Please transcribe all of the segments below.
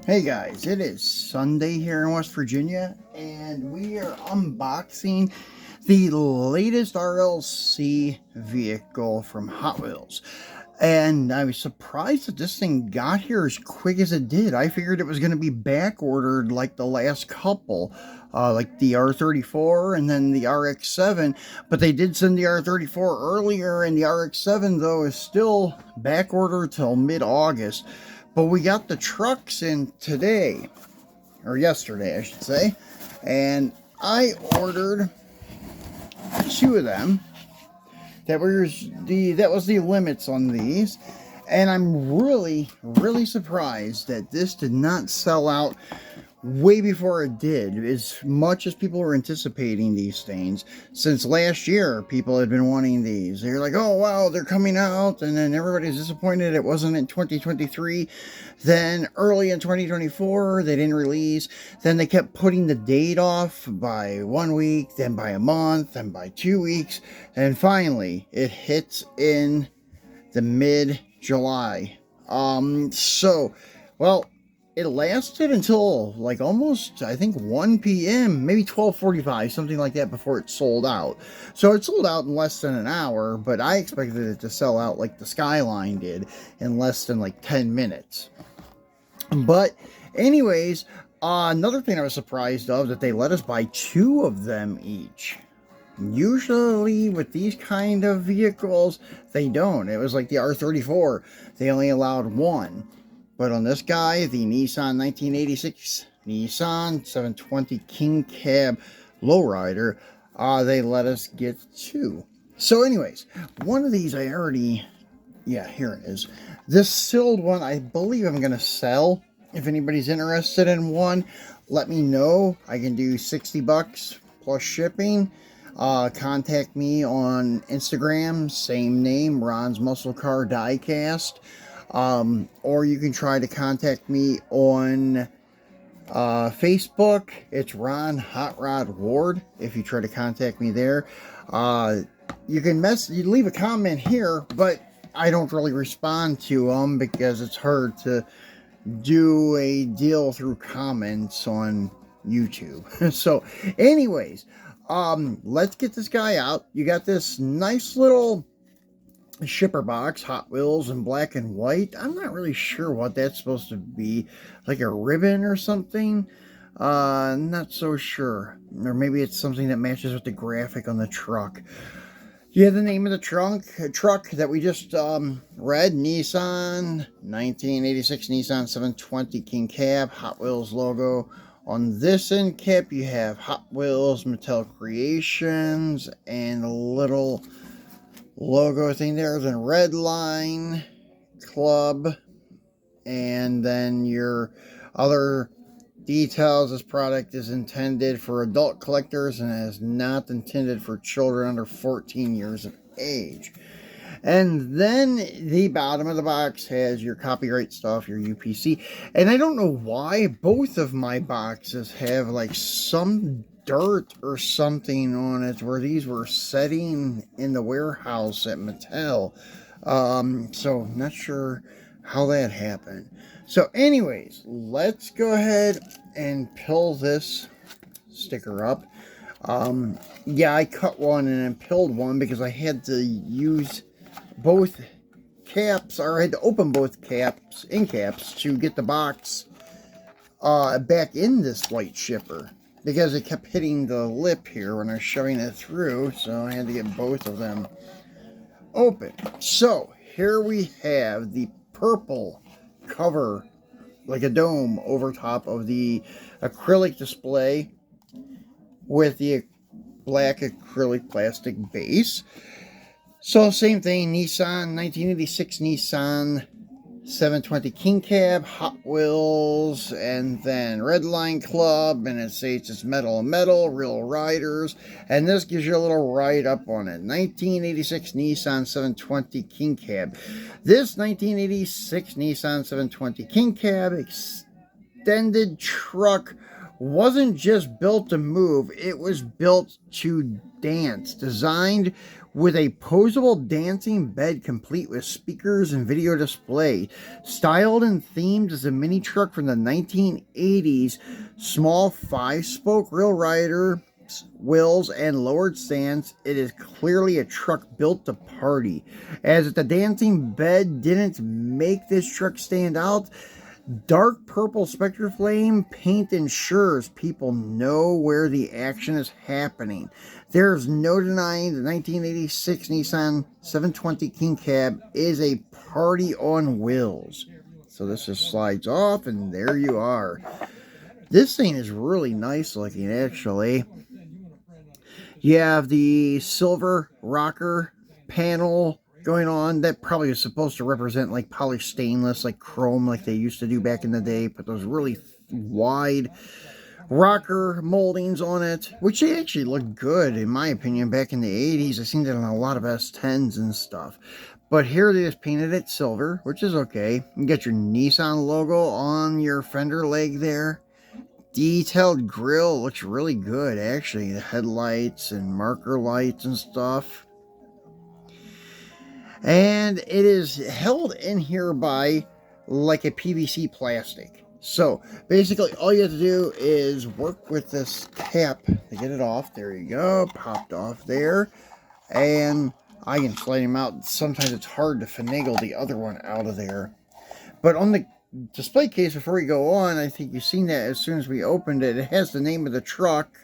Hey guys, it is Sunday here in West Virginia, and we are unboxing the latest RLC vehicle from Hot Wheels. And I was surprised that this thing got here as quick as it did. I figured it was going to be back ordered like the last couple, like the R34 and then the RX-7. But they did send the R34 earlier, and the RX-7 though is still back ordered till mid-August. But we got the trucks in today, or yesterday I should say, and I ordered 2 of them. That was the limits on these, and I'm really surprised that this did not sell out way before it did, as much as people were anticipating these things. Since last year, people had been wanting these. They're like, oh wow, they're coming out, and then everybody's disappointed it wasn't in 2023. Then early in 2024, they didn't release. Then they kept putting the date off by 1 week, then by a month, then by 2 weeks, and finally it hits in the mid-July. Well, it lasted until like almost, I think, 1 p.m., maybe 12:45, something like that, before it sold out. So it sold out in less than an hour, but I expected it to sell out like the Skyline did in less than like 10 minutes. But anyways, another thing I was surprised of, that they let us buy 2 of them each. Usually with these kind of vehicles, they don't. It was like the R34, they only allowed 1. But on this guy, the Nissan 1986 Nissan 720 King Cab Lowrider, they let us get 2. So anyways, one of these I already, yeah, here it is. This sealed one, I believe I'm going to sell. If anybody's interested in one, let me know. I can do $60 plus shipping. Contact me on Instagram, same name, Ron's Muscle Car Diecast. Or you can try to contact me on Facebook. It's Ron Hot Rod Ward. If you try to contact me there, you can leave a comment here, but I don't really respond to them because it's hard to do a deal through comments on YouTube. So anyways, let's get this guy out. You got this nice little shipper box, Hot Wheels in black and white. I'm not really sure what that's supposed to be, like a ribbon or something. Not so sure. Or maybe it's something that matches with the graphic on the truck. Yeah, the name of the truck that we just read, Nissan 1986 Nissan 720 King Cab, Hot Wheels logo. On this end cap, you have Hot Wheels Mattel Creations and a little logo thing there. Then Red Line Club, and then your other details. This product is intended for adult collectors and is not intended for children under 14 years of age. And then the bottom of the box has your copyright stuff, your UPC. And I don't know why both of my boxes have like some dirt or something on it, where these were sitting in the warehouse at Mattel. So not sure how that happened. So anyways, let's go ahead and peel this sticker up. Yeah, I cut one and then peeled one because I had to use both caps, or I had to open both caps to get the box back in this white shipper, because it kept hitting the lip here when I was shoving it through, so I had to get both of them open. So here we have the purple cover, like a dome over top of the acrylic display with the black acrylic plastic base. So same thing, Nissan 1986 Nissan 720 King Cab, Hot Wheels, and then Red Line Club, and it says it's metal on metal, real riders, and this gives you a little write-up on it. 1986 Nissan 720 King Cab. This 1986 Nissan 720 King Cab extended truck wasn't just built to move, it was built to dance. Designed with a posable dancing bed complete with speakers and video display. Styled and themed as a mini truck from the 1980s, small 5-spoke rail rider wheels and lowered stands, it is clearly a truck built to party. As the dancing bed didn't make this truck stand out, dark purple Spectre Flame paint ensures people know where the action is happening. There's no denying the 1986 Nissan 720 King Cab is a party on wheels. So this just slides off, and there you are. This thing is really nice looking, actually. You have the silver rocker panel going on. That probably is supposed to represent like polished stainless, like chrome, like they used to do back in the day. Put those really wide rocker moldings on it, which they actually look good, in my opinion, back in the 80s. I seen that on a lot of S10s and stuff. But here they just painted it silver, which is okay. You got your Nissan logo on your fender leg there. Detailed grille looks really good, actually. The headlights and marker lights and stuff. And it is held in here by like a PVC plastic. So basically all you have to do is work with this tap to get it off. There you go, popped off there. And I can slide him out. Sometimes it's hard to finagle the other one out of there. But on the display case, before we go on, I think you've seen that as soon as we opened it. It has the name of the truck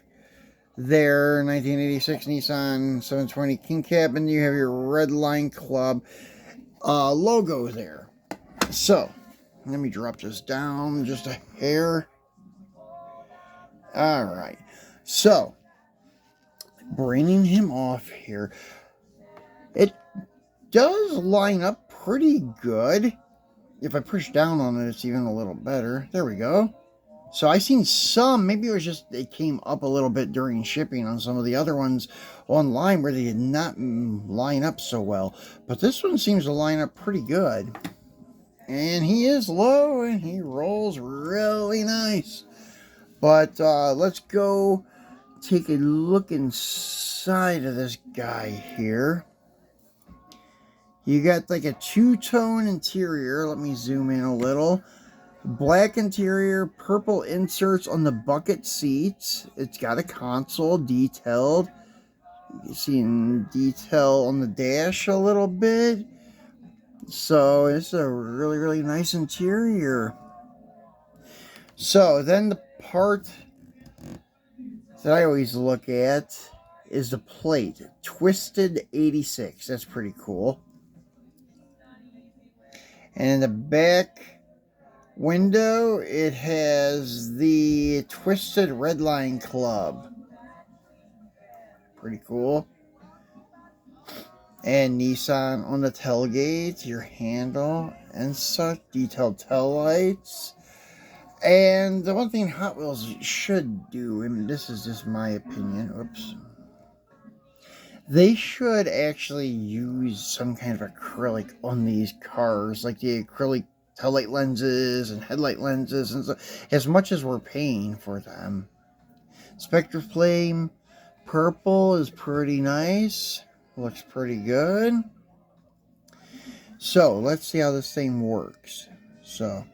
there, 1986 Nissan 720 King Cab, and you have your Redline Club logo there. So, let me drop this down just a hair. Alright, so, bringing him off here, it does line up pretty good. If I push down on it, it's even a little better. There we go. So I seen some, maybe it was just they came up a little bit during shipping on some of the other ones online where they did not line up so well. But this one seems to line up pretty good. And he is low and he rolls really nice. But let's go take a look inside of this guy here. You got like a two-tone interior. Let me zoom in a little. Black interior, purple inserts on the bucket seats. It's got a console detailed. You can see in detail on the dash a little bit. So it's a really, really nice interior. So then the part that I always look at is the plate. Twisted 86. That's pretty cool. And in the back window, it has the Twisted Redline Club. Pretty cool. And Nissan on the tailgate, your handle and such. Detailed tail lights. And the one thing Hot Wheels should do, and this is just my opinion, oops. They should actually use some kind of acrylic on these cars, like the acrylic taillight lenses and headlight lenses, and so, as much as we're paying for them. Spectre Flame purple is pretty nice. Looks pretty good. So, let's see how this thing works. So,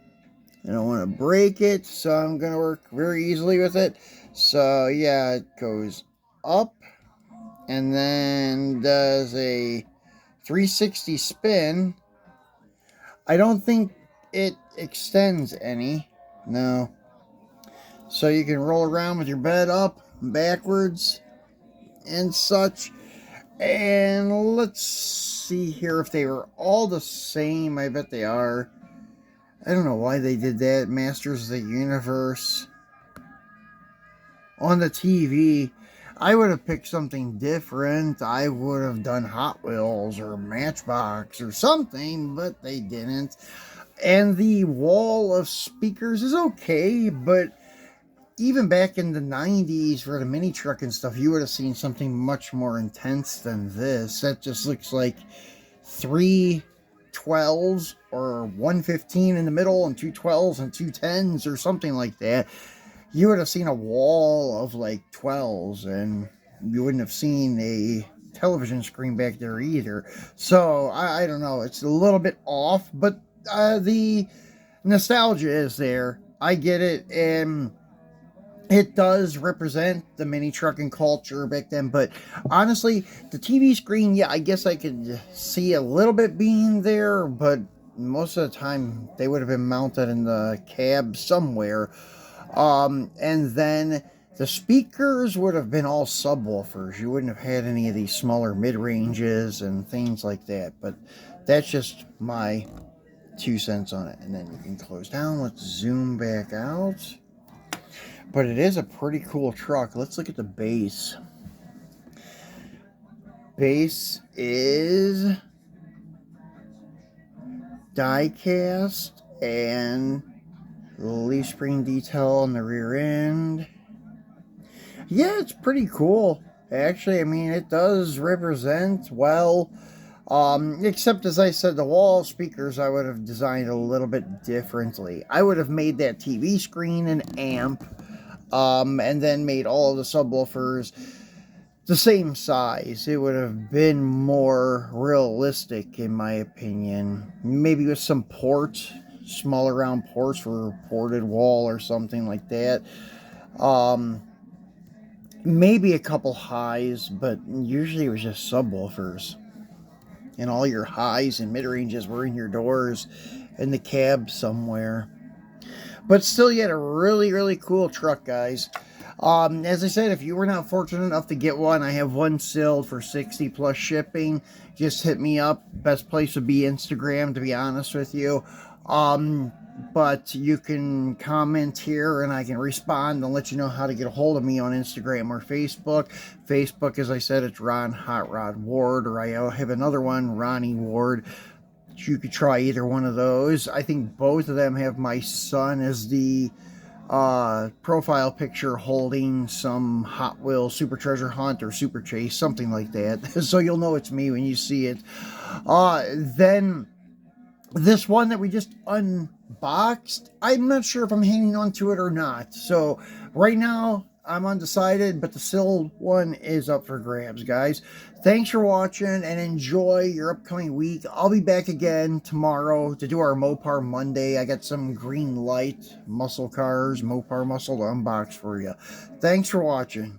I don't want to break it, so I'm going to work very easily with it. So, yeah, it goes up and then does a 360 spin. I don't think it extends any. No. So you can roll around with your bed up and backwards and such. And let's see here if they were all the same. I bet they are. I don't know why they did that. Masters of the Universe. On the TV, I would have picked something different. I would have done Hot Wheels or Matchbox or something, but they didn't. And the wall of speakers is okay, but even back in the 90s for the mini truck and stuff, you would have seen something much more intense than this. That just looks like 3 12s or 115 in the middle and 2 12s and 2 10s or something like that. you would have seen a wall of like 12s, and you wouldn't have seen a television screen back there either. So I don't know, it's a little bit off, but the nostalgia is there. I get it, and it does represent the mini trucking culture back then. But honestly, the TV screen, yeah, I guess I could see a little bit being there, but most of the time they would have been mounted in the cab somewhere. And then the speakers would have been all subwoofers. You wouldn't have had any of these smaller mid-ranges and things like that. But that's just my 2 cents on it. And then you can close down. Let's zoom back out. But it is a pretty cool truck. Let's look at the base. Base is diecast and leaf spring detail on the rear end. Yeah, it's pretty cool. Actually, I mean, it does represent well. Except, as I said, the wall speakers I would have designed a little bit differently. I would have made that TV screen an amp, and then made all of the subwoofers the same size. It would have been more realistic, in my opinion. Maybe with some ports, smaller round ports for ported wall or something like that. Maybe a couple highs, but usually it was just subwoofers. And all your highs and mid-ranges were in your doors in the cab somewhere. But still, you had a really, really cool truck, guys. As I said, if you were not fortunate enough to get one, I have one sealed for 60 plus shipping. Just hit me up. Best place would be Instagram, to be honest with you. But you can comment here and I can respond and let you know how to get a hold of me on Instagram or Facebook. Facebook, as I said, it's Ron Hot Rod Ward, or I have another one, Ronnie Ward. You could try either one of those. I think both of them have my son as the profile picture, holding some Hot Wheels Super Treasure Hunt or Super Chase, something like that. So you'll know it's me when you see it. Then this one that we just unboxed, I'm not sure if I'm hanging on to it or not. So right now I'm undecided, but the sealed one is up for grabs, guys. Thanks for watching and enjoy your upcoming week. I'll be back again tomorrow to do our Mopar Monday. I got some green light muscle cars, Mopar muscle to unbox for you. Thanks for watching.